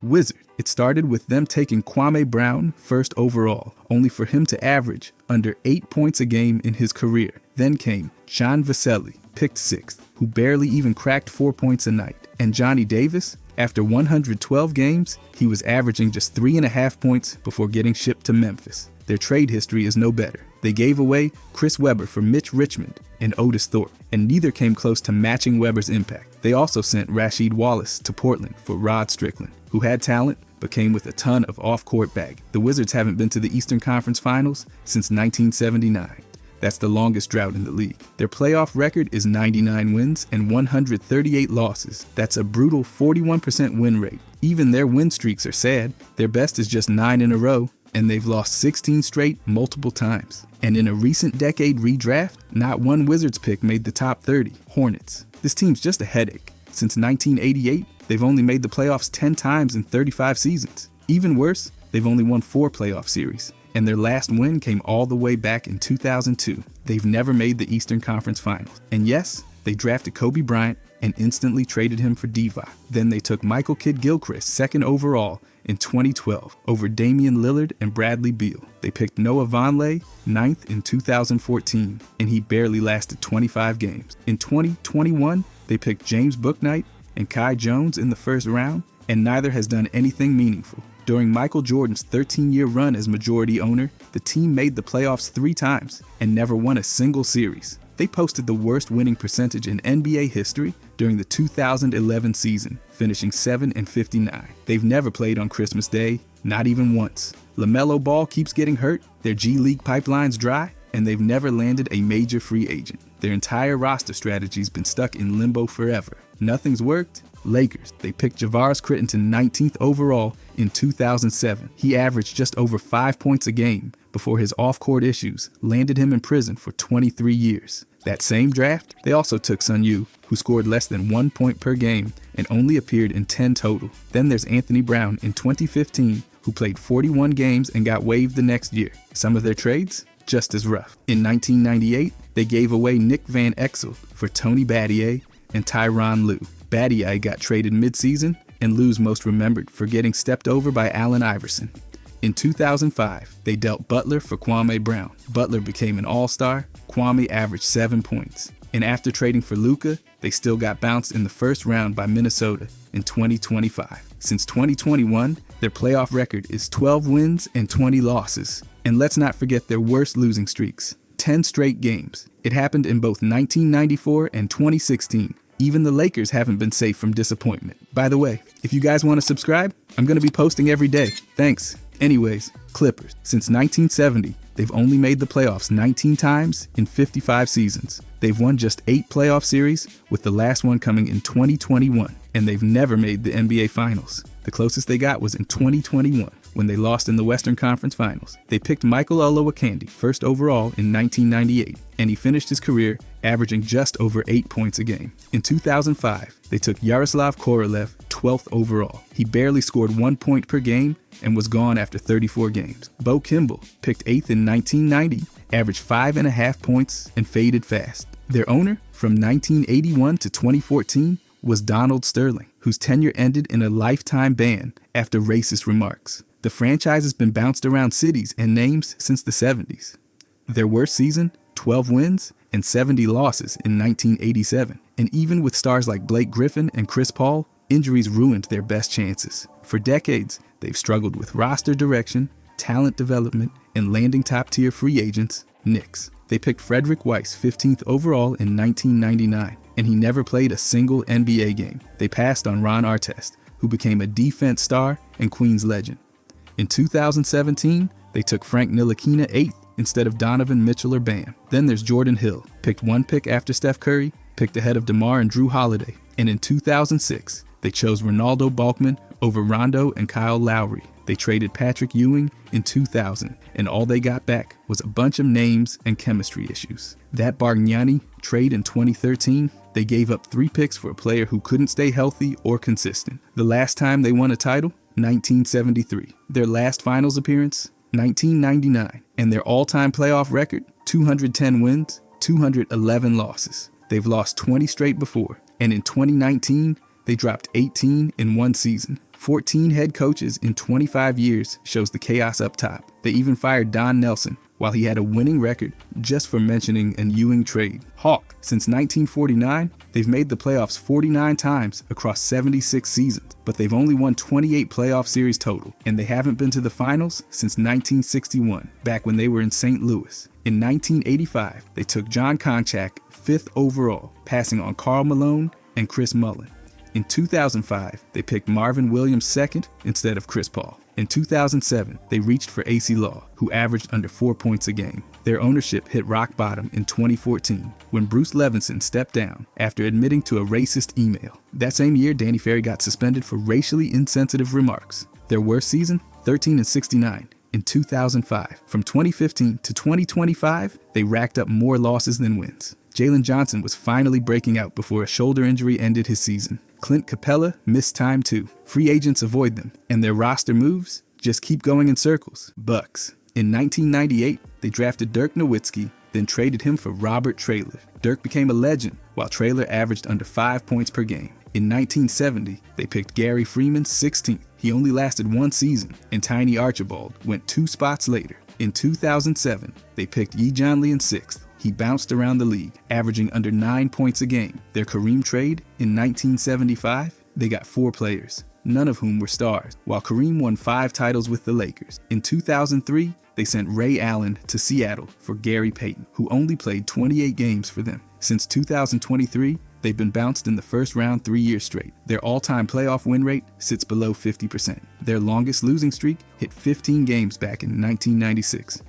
Wizard. It started with them taking Kwame Brown first overall, only for him to average under 8 points a game in his career. Then came John Vaselli, picked 6th, who barely even cracked 4 points a night. And Johnny Davis, after 112 games, he was averaging just 3.5 points before getting shipped to Memphis. Their trade history is no better. They gave away Chris Webber for Mitch Richmond and Otis Thorpe, and neither came close to matching Webber's impact. They also sent Rasheed Wallace to Portland for Rod Strickland, who had talent but came with a ton of off-court baggage. The Wizards haven't been to the Eastern Conference Finals since 1979. That's the longest drought in the league. Their playoff record is 99 wins and 138 losses. That's a brutal 41% win rate. Even their win streaks are sad. Their best is just 9 in a row, and they've lost 16 straight multiple times. And in a recent decade redraft, not one Wizards pick made the top 30. Hornets. This team's just a headache. Since 1988, they've only made the playoffs 10 times in 35 seasons. Even worse, they've only won 4 playoff series, and their last win came all the way back in 2002. They've never made the Eastern Conference Finals. And yes, they drafted Kobe Bryant and instantly traded him for Divac. Then they took Michael Kidd-Gilchrist 2nd overall in 2012 over Damian Lillard and Bradley Beal. They picked Noah Vonleh 9th in 2014, and he barely lasted 25 games. In 2021, they picked James Bouknight and Kai Jones in the first round, and neither has done anything meaningful. During Michael Jordan's 13-year run as majority owner, the team made the playoffs 3 times and never won a single series. They posted the worst winning percentage in NBA history during the 2011 season, finishing 7-59. They've never played on Christmas Day, not even once. LaMelo Ball keeps getting hurt, their G League pipeline's dry, and they've never landed a major free agent. Their entire roster strategy's been stuck in limbo forever. Nothing's worked. Lakers. They picked Javaris Crittenton 19th overall in 2007. He averaged just over 5 points a game before his off-court issues landed him in prison for 23 years. That same draft, they also took Sun Yu, who scored less than 1 point per game and only appeared in 10 total. Then there's Anthony Brown in 2015, who played 41 games and got waived the next year. Some of their trades? Just as rough. In 1998, they gave away Nick Van Exel for Tony Battier and Tyronn Lue. Battier got traded mid-season, and Lue's most remembered for getting stepped over by Allen Iverson. In 2005, they dealt Butler for Kwame Brown. Butler became an all-star. Kwame averaged 7 points. And after trading for Luka, they still got bounced in the first round by Minnesota in 2025. Since 2021, their playoff record is 12 wins and 20 losses. And let's not forget their worst losing streaks, 10 straight games. It happened in both 1994 and 2016. Even the Lakers haven't been safe from disappointment. By the way, if you guys want to subscribe, I'm going to be posting every day. Thanks. Anyways, Clippers. Since 1970, they've only made the playoffs 19 times in 55 seasons. They've won just 8 playoff series, with the last one coming in 2021. And they've never made the NBA Finals. The closest they got was in 2021, when they lost in the Western Conference Finals. They picked Michael Olowokandi 1st overall in 1998, and he finished his career averaging just over 8 points a game. In 2005, they took Yaroslav Korolev 12th overall. He barely scored 1 point per game and was gone after 34 games. Bo Kimball, picked 8th in 1990, averaged 5.5 points and faded fast. Their owner, from 1981 to 2014, was Donald Sterling, whose tenure ended in a lifetime ban after racist remarks. The franchise has been bounced around cities and names since the 70s. Their worst season, 12 wins and 70 losses in 1987. And even with stars like Blake Griffin and Chris Paul, injuries ruined their best chances. For decades, they've struggled with roster direction, talent development, and landing top-tier free agents. Knicks. They picked Frederick Weiss 15th overall in 1999, and he never played a single NBA game. They passed on Ron Artest, who became a defense star and Queens legend. In 2017, they took Frank Ntilikina 8th instead of Donovan Mitchell or Bam. Then there's Jordan Hill, picked 1 pick after Steph Curry, picked ahead of DeMar and Drew Holiday. And in 2006, they chose Ronaldo Balkman over Rondo and Kyle Lowry. They traded Patrick Ewing in 2000, and all they got back was a bunch of names and chemistry issues. That Bargnani trade in 2013, they gave up 3 picks for a player who couldn't stay healthy or consistent. The last time they won a title, 1973. Their last finals appearance, 1999. And their all-time playoff record, 210 wins, 211 losses. They've lost 20 straight before, and in 2019, they dropped 18 in one season. 14 head coaches in 25 years shows the chaos up top. They even fired Don Nelson while he had a winning record just for mentioning an Ewing trade. Hawk, since 1949, they've made the playoffs 49 times across 76 seasons, but they've only won 28 playoff series total, and they haven't been to the finals since 1961, back when they were in St. Louis. In 1985, they took John Konchak 5th overall, passing on Karl Malone and Chris Mullin. In 2005, they picked Marvin Williams 2nd instead of Chris Paul. In 2007, they reached for AC Law, who averaged under 4 points a game. Their ownership hit rock bottom in 2014 when Bruce Levinson stepped down after admitting to a racist email. That same year, Danny Ferry got suspended for racially insensitive remarks. Their worst season, 13-69. In 2005. From 2015 to 2025, they racked up more losses than wins. Jalen Johnson was finally breaking out before a shoulder injury ended his season. Clint Capella missed time too. Free agents avoid them, and their roster moves just keep going in circles. Bucks. In 1998, they drafted Dirk Nowitzki, then traded him for Robert Traylor. Dirk became a legend, while Traylor averaged under 5 points per game. In 1970, they picked Gary Freeman 16th. He only lasted one season, and Tiny Archibald went 2 spots later. In 2007, they picked Yi-Jon Lee in 6th. He bounced around the league, averaging under 9 points a game. Their Kareem trade in 1975, they got 4 players, none of whom were stars, while Kareem won 5 titles with the Lakers. In 2003, they sent Ray Allen to Seattle for Gary Payton, who only played 28 games for them. Since 2023, they've been bounced in the first round 3 years straight. Their all-time playoff win rate sits below 50%. Their longest losing streak hit 15 games back in 1996.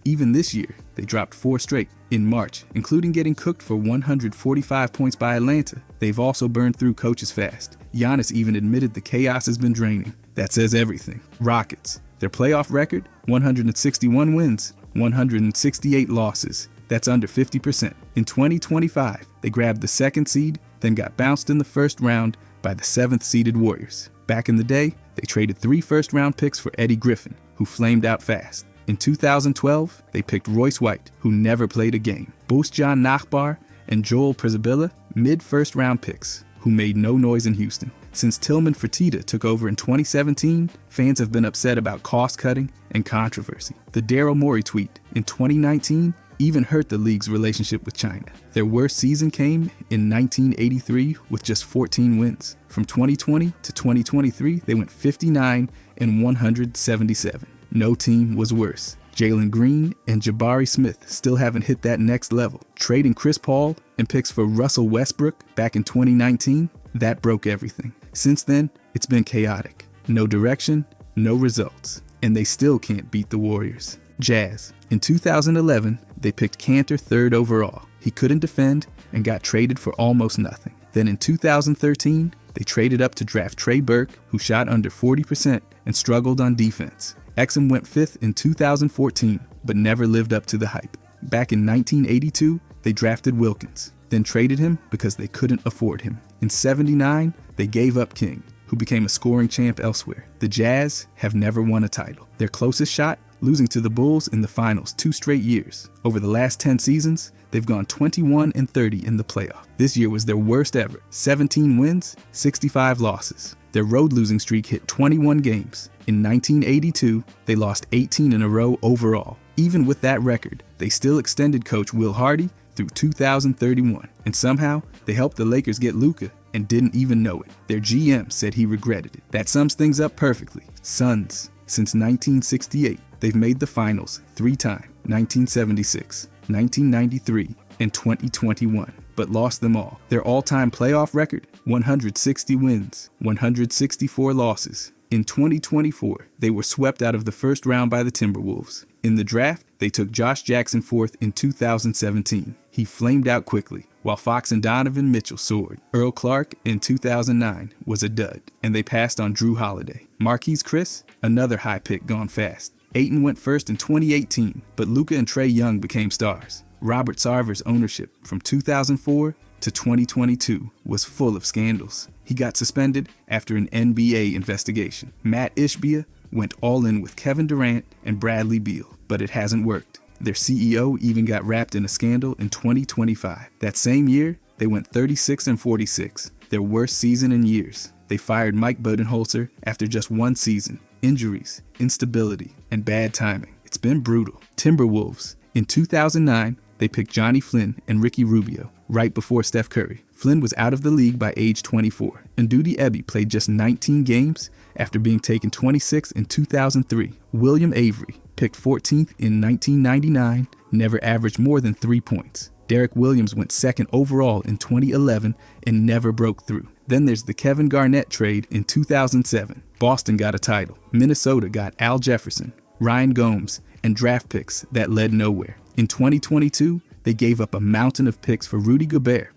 Even this year, they dropped 4 straight in March, including getting cooked for 145 points by Atlanta. They've also burned through coaches fast. Giannis even admitted the chaos has been draining. That says everything. Rockets. Their playoff record, 161 wins, 168 losses. That's under 50%. In 2025, they grabbed the 2nd seed, then got bounced in the first round by the 7th seeded Warriors. Back in the day, they traded 3 first-round picks for Eddie Griffin, who flamed out fast. In 2012, they picked Royce White, who never played a game, Bojan Nachbar, and Joel Przybilla, mid-first-round picks, who made no noise in Houston. Since Tillman Fertitta took over in 2017, fans have been upset about cost-cutting and controversy. The Daryl Morey tweet in 2019 even hurt the league's relationship with China. Their worst season came in 1983 with just 14 wins. From 2020 to 2023, they went 59-177. No team was worse. Jalen Green and Jabari Smith still haven't hit that next level. Trading Chris Paul and picks for Russell Westbrook back in 2019, that broke everything. Since then, it's been chaotic. No direction, no results. And they still can't beat the Warriors. Jazz. In 2011, they picked Cantor 3rd overall. He couldn't defend and got traded for almost nothing. Then in 2013, they traded up to draft Trey Burke, who shot under 40% and struggled on defense. Exum went 5th in 2014, but never lived up to the hype. Back in 1982, they drafted Wilkins, then traded him because they couldn't afford him. In 79, they gave up King, who became a scoring champ elsewhere. The Jazz have never won a title. Their closest shot, losing to the Bulls in the finals 2 straight years. Over the last 10 seasons, they've gone 21-30 in the playoff. This year was their worst ever. 17 wins, 65 losses. Their road losing streak hit 21 games. In 1982, they lost 18 in a row overall. Even with that record, they still extended coach Will Hardy through 2031. And somehow, they helped the Lakers get Luka and didn't even know it. Their GM said he regretted it. That sums things up perfectly. Suns. Since 1968, they've made the finals 3 times, 1976, 1993, and 2021, but lost them all. Their all-time playoff record, 160 wins, 164 losses. In 2024, they were swept out of the first round by the Timberwolves. In the draft, they took Josh Jackson 4th in 2017. He flamed out quickly, while Fox and Donovan Mitchell soared. Earl Clark in 2009 was a dud, and they passed on Drew Holiday. Marquise Chris, another high pick gone fast. Ayton went first in 2018, but Luka and Trae Young became stars. Robert Sarver's ownership from 2004 to 2022 was full of scandals. He got suspended after an NBA investigation. Matt Ishbia went all in with Kevin Durant and Bradley Beal, but it hasn't worked. Their CEO even got wrapped in a scandal in 2025. That same year, they went 36-46, their worst season in years. they fired Mike Budenholzer after just one season. Injuries, instability, and bad timing. It's been brutal. Timberwolves. In 2009, they picked Johnny Flynn and Ricky Rubio right before Steph Curry. Flynn was out of the league by age 24, and Ndudi Ebi played just 19 games after being taken 26 in 2003. William Avery, picked 14th in 1999, never averaged more than 3 points. Derek Williams went second overall in 2011 and never broke through. Then there's the Kevin Garnett trade in 2007. Boston got a title. Minnesota got Al Jefferson, Ryan Gomes, and draft picks that led nowhere. In 2022, they gave up a mountain of picks for Rudy Gobert,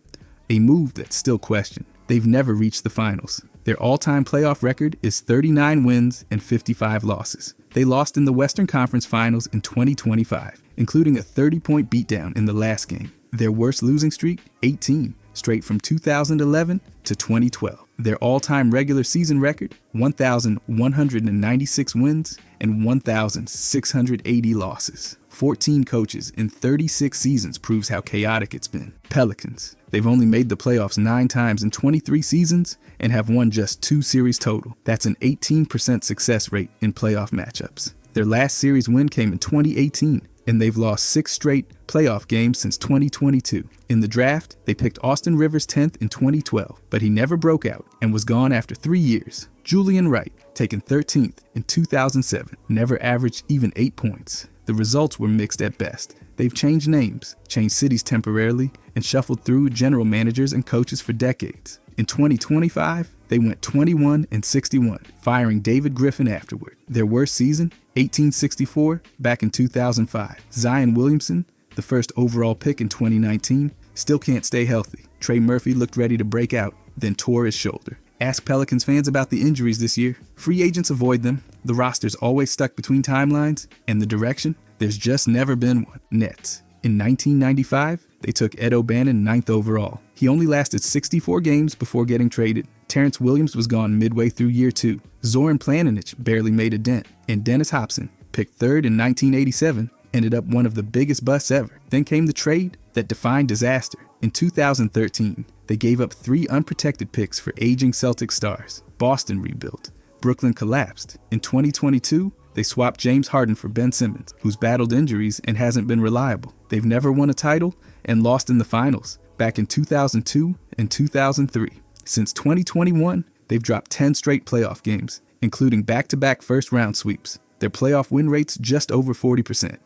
a move that's still questioned. They've never reached the finals. Their all-time playoff record is 39 wins and 55 losses. They lost in the Western Conference Finals in 2025, including a 30-point beatdown in the last game. Their worst losing streak, 18, straight from 2011 to 2012. Their all-time regular season record, 1,196 wins and 1,680 losses. 14 coaches in 36 seasons proves how chaotic it's been. Pelicans. They've only made the playoffs 9 times in 23 seasons and have won just 2 series total. That's an 18% success rate in playoff matchups. Their last series win came in 2018, and they've lost 6 straight playoff games since 2022. In the draft, they picked Austin Rivers 10th in 2012, but he never broke out and was gone after 3 years. Julian Wright, taken 13th in 2007, never averaged even 8 points. The results were mixed at best. They've changed names, changed cities temporarily, and shuffled through general managers and coaches for decades. In 2025, they went 21-61, firing David Griffin afterward. Their worst season, 1864, back in 2005. Zion Williamson, the first overall pick in 2019, still can't stay healthy. Trey Murphy looked ready to break out, then tore his shoulder. Ask Pelicans fans about the injuries this year. Free agents avoid them. The roster's always stuck between timelines, and the direction? There's just never been one. Nets. In 1995, they took Ed O'Bannon 9th overall. He only lasted 64 games before getting traded. Terrence Williams was gone midway through year 2. Zoran Planinic barely made a dent. And Dennis Hopson, picked 3rd in 1987, ended up one of the biggest busts ever. Then came the trade that defined disaster. In 2013, they gave up 3 unprotected picks for aging Celtics stars. Boston rebuilt. Brooklyn collapsed. In 2022, they swapped James Harden for Ben Simmons, who's battled injuries and hasn't been reliable. They've never won a title and lost in the finals back in 2002 and 2003. Since 2021, they've dropped 10 straight playoff games, including back-to-back first-round sweeps. Their playoff win rate's just over 40%.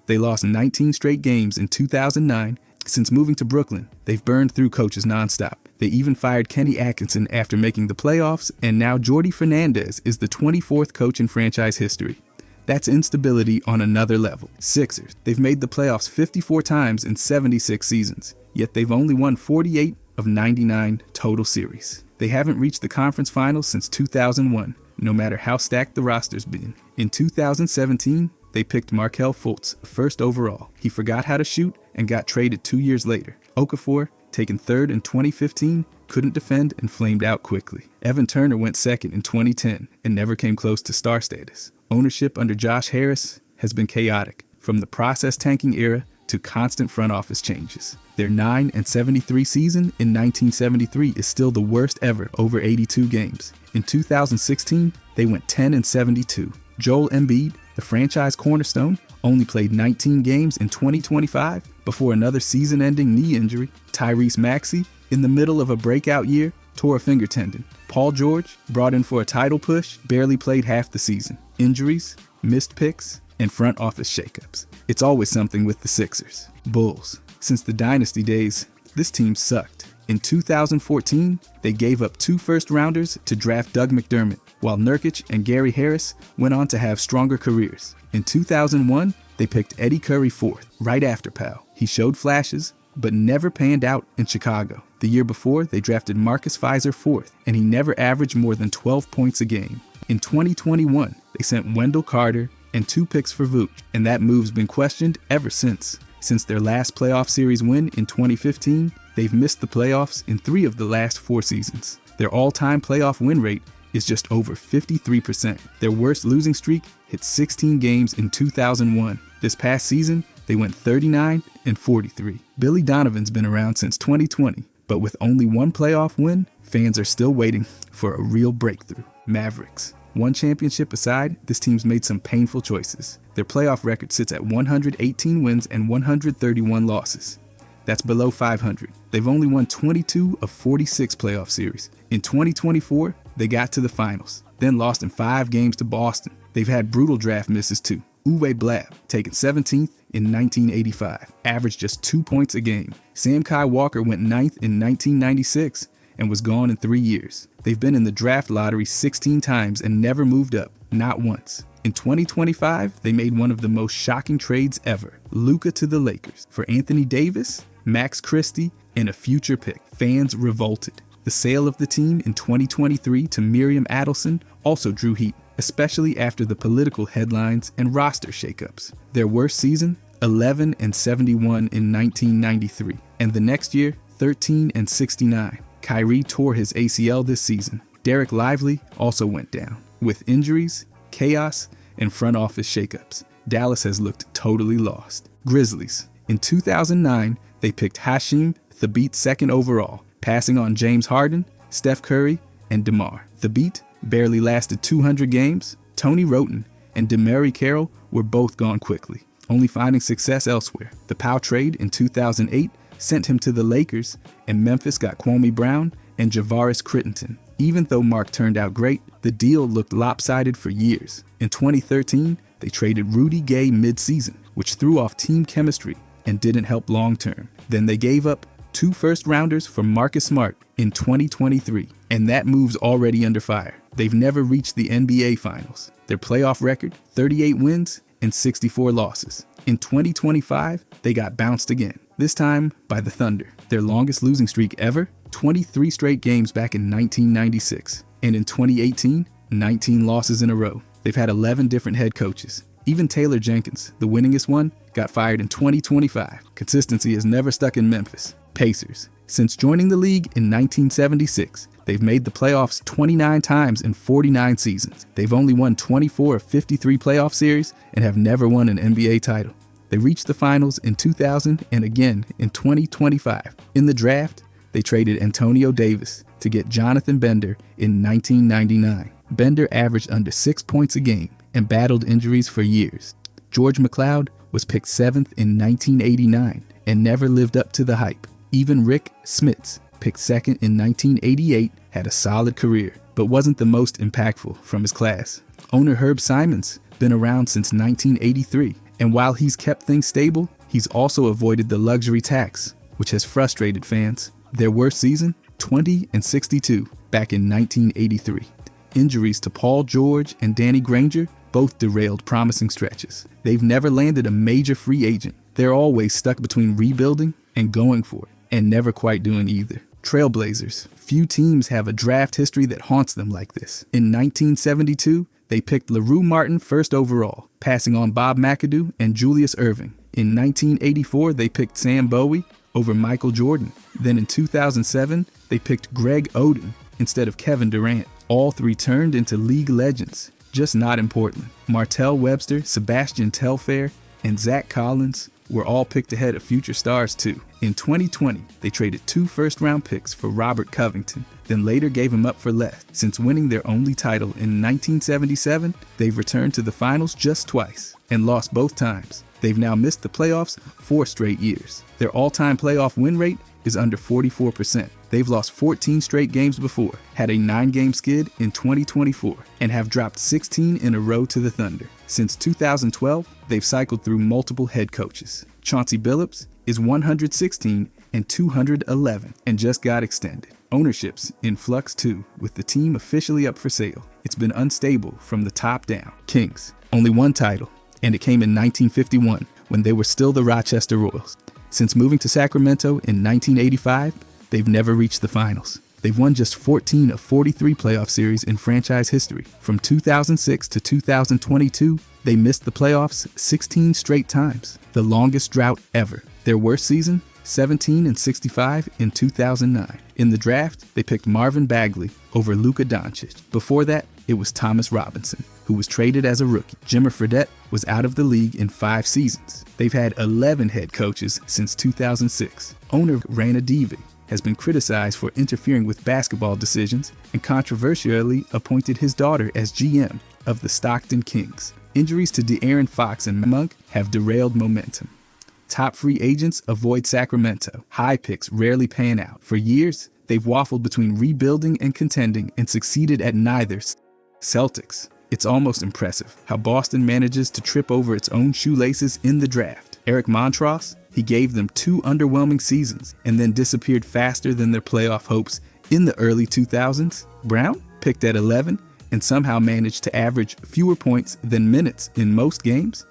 They lost 19 straight games in 2009. Since moving to Brooklyn, they've burned through coaches nonstop. They even fired Kenny Atkinson after making the playoffs, and now Jordi Fernandez is the 24th coach in franchise history. That's instability on another level. Sixers. They've made the playoffs 54 times in 76 seasons, yet they've only won 48 of 99 total series. They haven't reached the conference finals since 2001, no matter how stacked the roster's been. In 2017, they picked Markelle Fultz first overall. He forgot how to shoot and got traded 2 years later. Okafor, taken 3rd in 2015, couldn't defend and flamed out quickly. Evan Turner went 2nd in 2010 and never came close to star status. Ownership under Josh Harris has been chaotic, from the process tanking era to constant front office changes. Their 9-73 season in 1973 is still the worst ever over 82 games. In 2016, they went 10-72. Joel Embiid, the franchise cornerstone, only played 19 games in 2025 before another season-ending knee injury. Tyrese Maxey, in the middle of a breakout year, tore a finger tendon. Paul George, brought in for a title push, barely played half the season. Injuries, missed picks, and front office shakeups. It's always something with the Sixers. Bulls. Since the dynasty days, this team sucked. In 2014, they gave up 2 first-rounders to draft Doug McDermott, while Nurkic and Gary Harris went on to have stronger careers. In 2001, they picked Eddie Curry 4th, right after Powell. He showed flashes, but never panned out in Chicago. The year before, they drafted Marcus Fizer 4th, and he never averaged more than 12 points a game. In 2021, they sent Wendell Carter and 2 picks for Vooch, and that move's been questioned ever since. Since their last playoff series win in 2015, they've missed the playoffs in 3 of the last 4 seasons. Their all-time playoff win rate is just over 53%. Their worst losing streak hit 16 games in 2001. This past season, they went 39-43. Billy Donovan's been around since 2020, But with only one playoff win, fans are still waiting for a real breakthrough. Mavericks. One championship aside, this team's made some painful choices. Their playoff record sits at 118 wins and 131 losses. That's below 500. They've only won 22 of 46 playoff series. In 2024, they got to the finals, then lost in 5 games to Boston. They've had brutal draft misses too. Uwe Blab, taken 17th in 1985, averaged just 2 points a game. Sam Kai Walker went 9th in 1996 and was gone in 3 years. They've been in the draft lottery 16 times and never moved up, not once. In 2025, they made one of the most shocking trades ever. Luka to the Lakers for Anthony Davis, Max Christie, and a future pick. Fans revolted. The sale of the team in 2023 to Miriam Adelson also drew heat, especially after the political headlines and roster shakeups. Their worst season, 11-71 in 1993, and the next year, 13-69. Kyrie tore his ACL this season. Derek Lively also went down. With injuries, chaos, and front office shakeups, Dallas has looked totally lost. Grizzlies. In 2009, they picked Hasheem Thabeet 2nd overall, passing on James Harden, Steph Curry, and DeMar. Thabeet barely lasted 200 games. Tony Wroten and DeMary Carroll were both gone quickly, only finding success elsewhere. The Pau trade in 2008 sent him to the Lakers, and Memphis got Kwame Brown and Javaris Crittenton. Even though Mark turned out great, the deal looked lopsided for years. In 2013, they traded Rudy Gay mid-season, which threw off team chemistry and didn't help long-term. Then they gave up 2 first-rounders for Marcus Smart in 2023, and that move's already under fire. They've never reached the NBA Finals. Their playoff record, 38 wins and 64 losses. In 2025, they got bounced again, this time by the Thunder. Their longest losing streak ever, 23 straight games back in 1996. And in 2018, 19 losses in a row. They've had 11 different head coaches. Even Taylor Jenkins, the winningest one, got fired in 2025. Consistency has never stuck in Memphis. Pacers. Since joining the league in 1976, they've made the playoffs 29 times in 49 seasons. They've only won 24 of 53 playoff series and have never won an NBA title. They reached the finals in 2000 and again in 2025. In the draft, they traded Antonio Davis to get Jonathan Bender in 1999. Bender averaged under 6 points a game and battled injuries for years. George McLeod was picked 7th in 1989 and never lived up to the hype. Even Rick Smits, picked 2nd in 1988, had a solid career, but wasn't the most impactful from his class. Owner Herb Simons been around since 1983, and while he's kept things stable, he's also avoided the luxury tax, which has frustrated fans. Their worst season, 20-62, back in 1983. Injuries to Paul George and Danny Granger both derailed promising stretches. They've never landed a major free agent. They're always stuck between rebuilding and going for it, and never quite doing either. Trailblazers. Few teams have a draft history that haunts them like this. In 1972, they picked LaRue Martin 1st overall, passing on Bob McAdoo and Julius Erving. In 1984, they picked Sam Bowie over Michael Jordan. Then in 2007, they picked Greg Oden instead of Kevin Durant. All 3 turned into league legends, just not in Portland. Martell Webster, Sebastian Telfair, and Zach Collins were all picked ahead of future stars too. In 2020, they traded 2 first-round picks for Robert Covington, then later gave him up for less. Since winning their only title in 1977, they've returned to the finals just twice and lost both times. They've now missed the playoffs 4 straight years. Their all-time playoff win rate is under 44%. They've lost 14 straight games before, had a 9-game skid in 2024, and have dropped 16 in a row to the Thunder. Since 2012, they've cycled through multiple head coaches. Chauncey Billups is 116 and 211 and just got extended. Ownership's in flux too, with the team officially up for sale. It's been unstable from the top down. Kings, only 1 title, and it came in 1951 when they were still the Rochester Royals. Since moving to Sacramento in 1985, they've never reached the finals. They've won just 14 of 43 playoff series in franchise history. From 2006 to 2022, they missed the playoffs 16 straight times, the longest drought ever. Their worst season, 17-65 in 2009. In the draft, they picked Marvin Bagley over Luka Doncic. Before that, it was Thomas Robinson, who was traded as a rookie. Jimmer Fredette was out of the league in 5 seasons. They've had 11 head coaches since 2006. Owner Rana Divi has been criticized for interfering with basketball decisions and controversially appointed his daughter as GM of the Stockton Kings. Injuries to De'Aaron Fox and Monk have derailed momentum. Top free agents avoid Sacramento. High picks rarely pan out. For years, they've waffled between rebuilding and contending and succeeded at neither. Celtics. It's almost impressive how Boston manages to trip over its own shoelaces in the draft. Eric Montross, he gave them 2 underwhelming seasons and then disappeared faster than their playoff hopes in the early 2000s. Brown, picked at 11, and somehow managed to average fewer points than minutes in most games.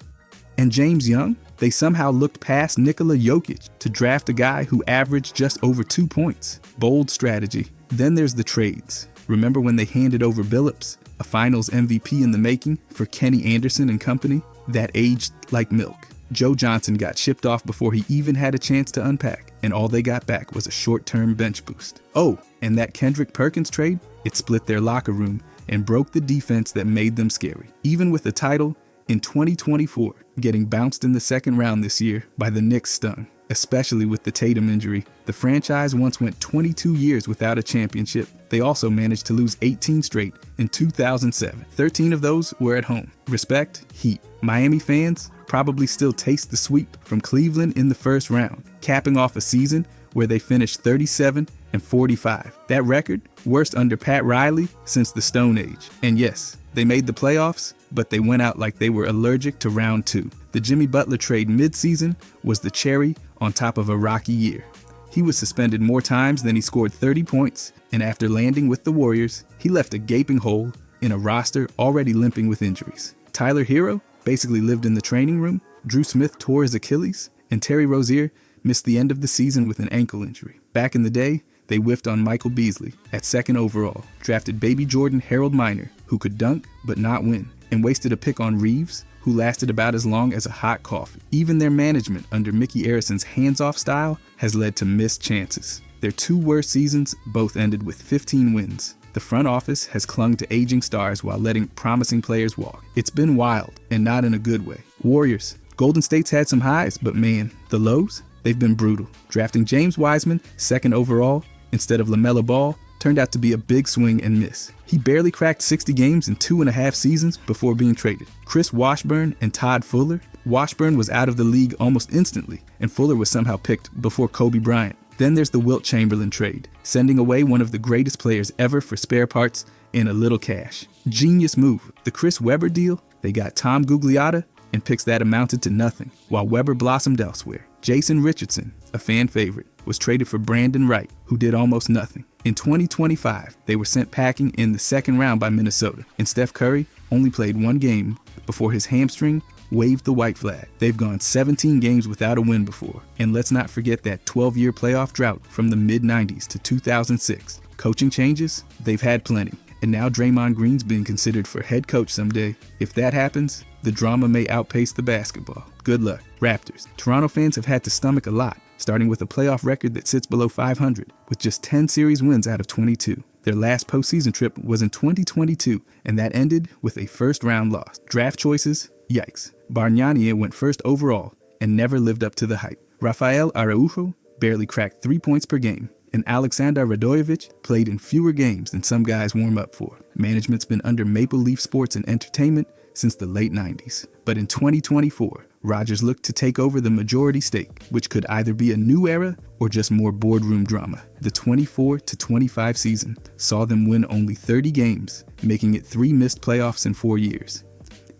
And James Young, they somehow looked past Nikola Jokic to draft a guy who averaged just over 2 points. Bold strategy. Then there's the trades. Remember when they handed over Billups, a finals MVP in the making, for Kenny Anderson and company? That aged like milk. Joe Johnson got shipped off before he even had a chance to unpack, and all they got back was a short-term bench boost. Oh, and that Kendrick Perkins trade? It split their locker room and broke the defense that made them scary. Even with the title, in 2024, getting bounced in the second round this year by the Knicks stung, especially with the Tatum injury. The franchise once went 22 years without a championship. They also managed to lose 18 straight in 2007. 13 of those were at home. Respect, Heat. Miami fans probably still taste the sweep from Cleveland in the first round, capping off a season where they finished 37-45. That record, worst under Pat Riley since the Stone Age. And yes, they made the playoffs, but they went out like they were allergic to round 2. The Jimmy Butler trade mid-season was the cherry on top of a rocky year. He was suspended more times than he scored 30 points, and after landing with the Warriors, he left a gaping hole in a roster already limping with injuries. Tyler Hero basically lived in the training room, Drew Smith tore his Achilles, and Terry Rozier missed the end of the season with an ankle injury. Back in the day, they whiffed on Michael Beasley at 2nd overall, drafted baby Jordan Harold Miner, who could dunk but not win, and wasted a pick on Reeves, who lasted about as long as a hot coffee. Even their management under Mickey Arison's hands-off style has led to missed chances. Their 2 worst seasons both ended with 15 wins. The front office has clung to aging stars while letting promising players walk. It's been wild, and not in a good way. Warriors. Golden State's had some highs, but man, the lows? They've been brutal. Drafting James Wiseman 2nd overall instead of LaMelo Ball turned out to be a big swing and miss. He barely cracked 60 games in 2.5 seasons before being traded. Chris Washburn and Todd Fuller. Washburn was out of the league almost instantly, and Fuller was somehow picked before Kobe Bryant. Then there's the Wilt Chamberlain trade, sending away one of the greatest players ever for spare parts and a little cash. Genius move. The Chris Webber deal, they got Tom Gugliotta and picks that amounted to nothing, while Webber blossomed elsewhere. Jason Richardson, a fan favorite, was traded for Brandon Wright, who did almost nothing. In 2025, they were sent packing in the 2nd round by Minnesota, and Steph Curry only played 1 game before his hamstring waved the white flag. They've gone 17 games without a win before. And let's not forget that 12-year playoff drought from the mid-90s to 2006. Coaching changes? They've had plenty. And now Draymond Green's being considered for head coach someday. If that happens, the drama may outpace the basketball. Good luck. Raptors. Toronto fans have had to stomach a lot, starting with a playoff record that sits below 500, with just 10 series wins out of 22. Their last postseason trip was in 2022, and that ended with a first-round loss. Draft choices? Yikes. Bargnani went 1st overall and never lived up to the hype. Rafael Araujo barely cracked 3 points per game, and Alexander Radojevic played in fewer games than some guys warm up for. Management's been under Maple Leaf Sports and Entertainment since the late 90s. But in 2024, Rodgers looked to take over the majority stake, which could either be a new era or just more boardroom drama. The 24-25 season saw them win only 30 games, making it 3 missed playoffs in 4 years.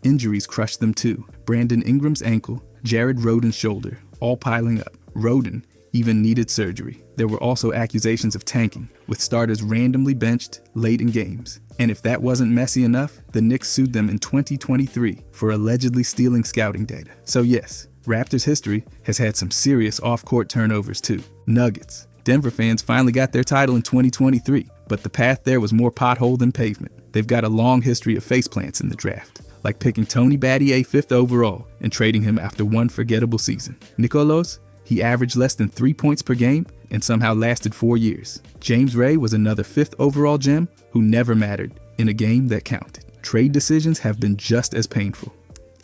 Injuries crushed them too. Brandon Ingram's ankle, Jared Rhoden's shoulder, all piling up. Rhoden even needed surgery. There were also accusations of tanking, with starters randomly benched late in games. And if that wasn't messy enough, the Knicks sued them in 2023 for allegedly stealing scouting data. So yes, Raptors history has had some serious off-court turnovers too. Nuggets. Denver fans finally got their title in 2023, but the path there was more pothole than pavement. They've got a long history of faceplants in the draft, like picking Tony Battier 5th overall and trading him after one forgettable season. Nicolos, he averaged less than 3 points per game and somehow lasted 4 years. James Ray was another 5th overall gem who never mattered in a game that counted. Trade decisions have been just as painful.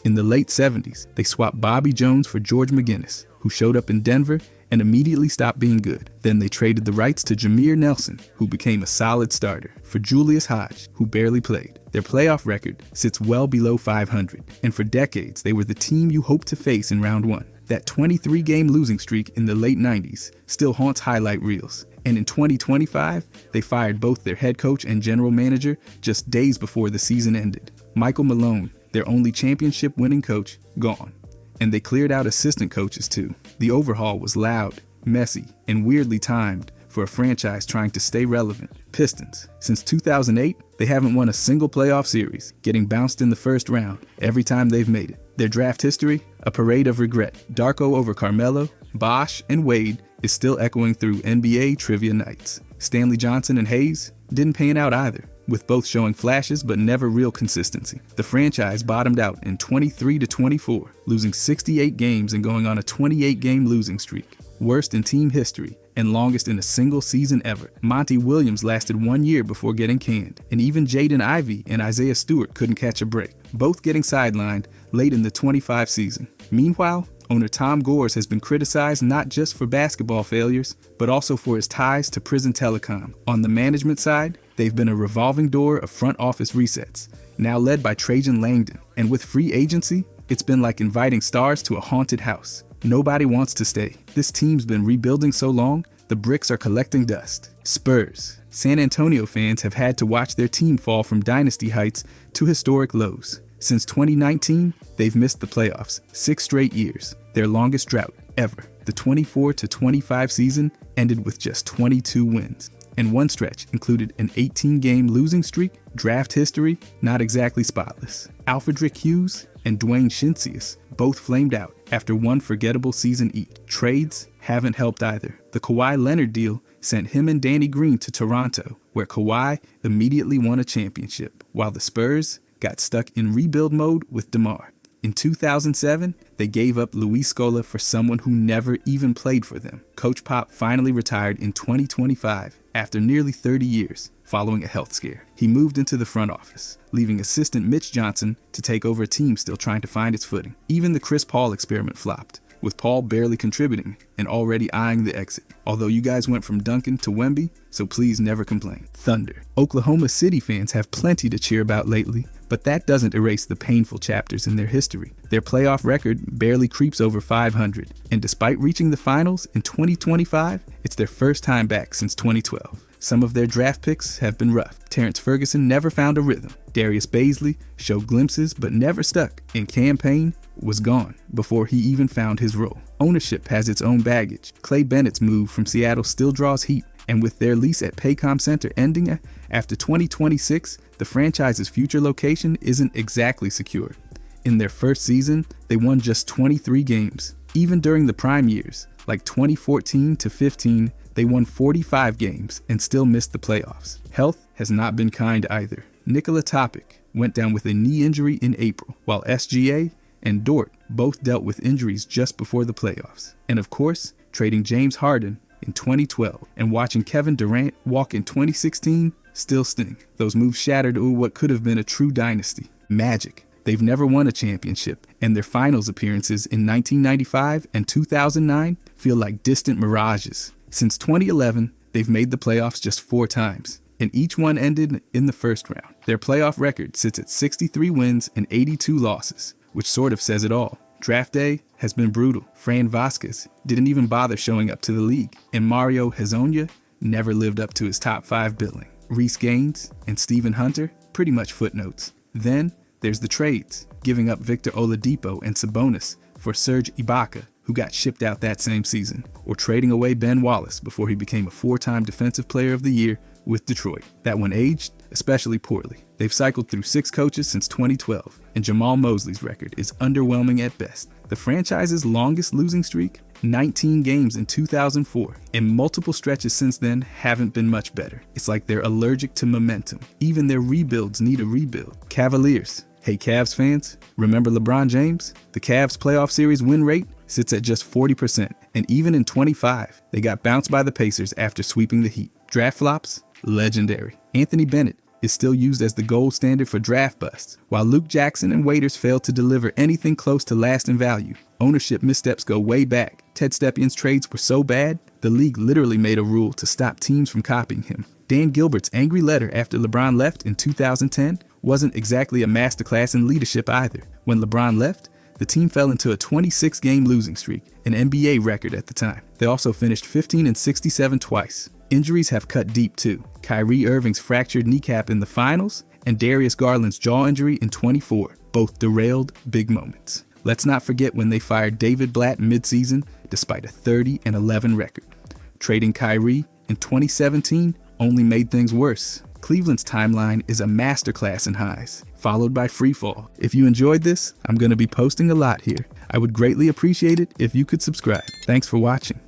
In the late 70s, they swapped Bobby Jones for George McGinnis, who showed up in Denver and immediately stopped being good. Then they traded the rights to Jameer Nelson, who became a solid starter, for Julius Hodge, who barely played. Their playoff record sits well below 500, and for decades they were the team you hoped to face in round one. That 23-game losing streak in the late 90s still haunts highlight reels. And in 2025, they fired both their head coach and general manager just days before the season ended. Michael Malone, their only championship-winning coach, gone. And they cleared out assistant coaches too. The overhaul was loud, messy, and weirdly timed for a franchise trying to stay relevant. Pistons. Since 2008, they haven't won a single playoff series, getting bounced in the first round every time they've made it. Their draft history, a parade of regret. Darko over Carmelo, Bosh, and Wade is still echoing through NBA trivia nights. Stanley Johnson and Hayes didn't pan out either, with both showing flashes but never real consistency. The franchise bottomed out in 23-24, losing 68 games and going on a 28-game losing streak, worst in team history and longest in a single season ever. Monty Williams lasted 1 year before getting canned, and even Jaden Ivey and Isaiah Stewart couldn't catch a break, both getting sidelined late in the 25 season. Meanwhile, owner Tom Gores has been criticized not just for basketball failures, but also for his ties to Prison Telecom. On the management side, they've been a revolving door of front office resets, now led by Trajan Langdon. And with free agency, it's been like inviting stars to a haunted house. Nobody wants to stay. This team's been rebuilding so long, the bricks are collecting dust. Spurs. San Antonio fans have had to watch their team fall from dynasty heights to historic lows. Since 2019, they've missed the playoffs 6 straight years, their longest drought ever. The 24-25 season ended with just 22 wins, and one stretch included an 18-game losing streak. Draft history, not exactly spotless. Alfredrick Hughes and Dwayne Shinsius both flamed out after one forgettable season each. Trades haven't helped either. The Kawhi Leonard deal sent him and Danny Green to Toronto, where Kawhi immediately won a championship, while the Spurs got stuck in rebuild mode with DeMar. In 2007, they gave up Luis Scola for someone who never even played for them. Coach Pop finally retired in 2025 after nearly 30 years following a health scare. He moved into the front office, leaving assistant Mitch Johnson to take over a team still trying to find its footing. Even the Chris Paul experiment flopped, with Paul barely contributing and already eyeing the exit. Although you guys went from Duncan to Wemby, so please never complain. Thunder. Oklahoma City fans have plenty to cheer about lately, but that doesn't erase the painful chapters in their history. Their playoff record barely creeps over 500, and despite reaching the finals in 2025, it's their first time back since 2012. Some of their draft picks have been rough. Terrence Ferguson never found a rhythm. Darius Baisley showed glimpses but never stuck, and Cam Payne was gone before he even found his role. Ownership has its own baggage. Clay Bennett's move from Seattle still draws heat, and with their lease at Paycom Center ending after 2026, the franchise's future location isn't exactly secure. In their first season, they won just 23 games. Even during the prime years, like 2014 to 15, they won 45 games and still missed the playoffs. Health has not been kind either. Nikola Topic went down with a knee injury in April, while SGA and Dort both dealt with injuries just before the playoffs. And of course, trading James Harden in 2012 and watching Kevin Durant walk in 2016 still sting. Those moves shattered what could have been a true dynasty. Magic. They've never won a championship, and their finals appearances in 1995 and 2009 feel like distant mirages. Since 2011, they've made the playoffs just 4 times, and each one ended in the first round. Their playoff record sits at 63 wins and 82 losses, which sort of says it all. Draft day has been brutal. Fran Vasquez didn't even bother showing up to the league, and Mario Hezonja never lived up to his top 5 billing. Reece Gaines and Stephen Hunter, pretty much footnotes. Then there's the trades, giving up Victor Oladipo and Sabonis for Serge Ibaka, who got shipped out that same season, or trading away Ben Wallace before he became a 4-time Defensive Player of the Year with Detroit. That one aged especially poorly. They've cycled through 6 coaches since 2012, and Jamal Mosley's record is underwhelming at best. The franchise's longest losing streak, 19 games in 2004, and multiple stretches since then haven't been much better. It's like they're allergic to momentum. Even their rebuilds need a rebuild. Cavaliers. Hey Cavs fans, remember LeBron James? The Cavs playoff series win rate sits at just 40%, and even in 25, they got bounced by the Pacers after sweeping the Heat. Draft flops? Legendary. Anthony Bennett is still used as the gold standard for draft busts. While Luke Jackson and Waiters failed to deliver anything close to lasting value, ownership missteps go way back. Ted Stepien's trades were so bad, the league literally made a rule to stop teams from copying him. Dan Gilbert's angry letter after LeBron left in 2010 wasn't exactly a masterclass in leadership either. When LeBron left, the team fell into a 26-game losing streak, an NBA record at the time. They also finished 15-67 twice. Injuries have cut deep too. Kyrie Irving's fractured kneecap in the finals and Darius Garland's jaw injury in 24 both derailed big moments. Let's not forget when they fired David Blatt midseason despite a 30-11 record. Trading Kyrie in 2017 only made things worse. Cleveland's timeline is a masterclass in highs, followed by freefall. If you enjoyed this, I'm going to be posting a lot here. I would greatly appreciate it if you could subscribe. Thanks for watching.